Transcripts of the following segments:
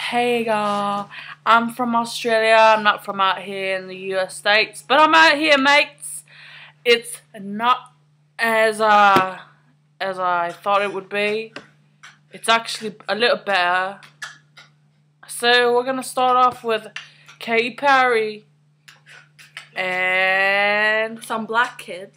Hey y'all, I'm from Australia. I'm not from out here in the US States, but I'm out here, mates. It's not as I thought it would be. It's actually a little better. So we're gonna start off with Katy Perry and some black kid,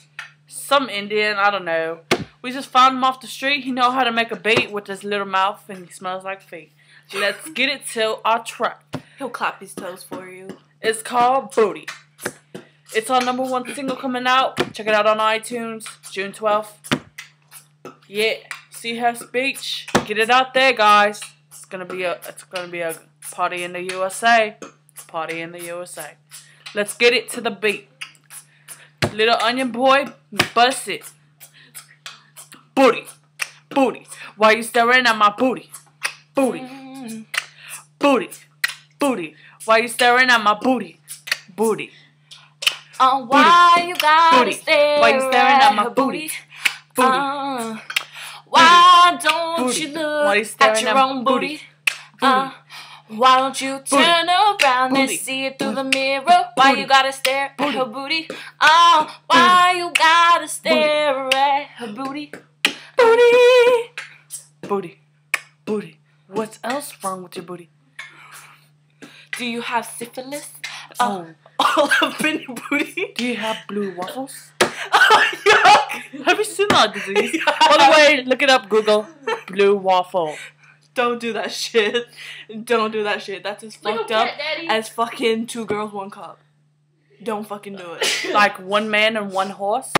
some Indian. I don't know. We just found him off the street. He know how to make a beat with his little mouth, and he smells like feet. Let's get it to our track. He'll clap his toes for you. It's called Booty. It's our #1 single coming out. Check it out on iTunes, June 12th. Yeah, see her speech. Get it out there, guys. It's gonna be a party in the USA. Party in the USA. Let's get it to the beat. Little Onion Boy, bust it. Booty, booty. Why you staring at my booty? Booty, booty, booty. Why you staring at my booty? Booty. Why you gotta booty. stare Why you staring at my booty? Booty. Why don't booty. you Why you look staring at your at own booty? booty? Why don't you turn around and booty. see it through the mirror? Why booty. you gotta stare booty. at her booty? Why you gotta stare at her booty? Booty. Booty. Booty. What else wrong with your booty? Do you have syphilis? Oh. All up in your booty? Do you have blue waffles? Oh, yuck! Have you seen that disease? Yeah. By the way, look it up, Google. Blue waffle. Don't do that shit. Don't do that shit. That's as fucked up as fucking 2 girls, 1 cup. Don't fucking do it. Like 1 man and 1 horse?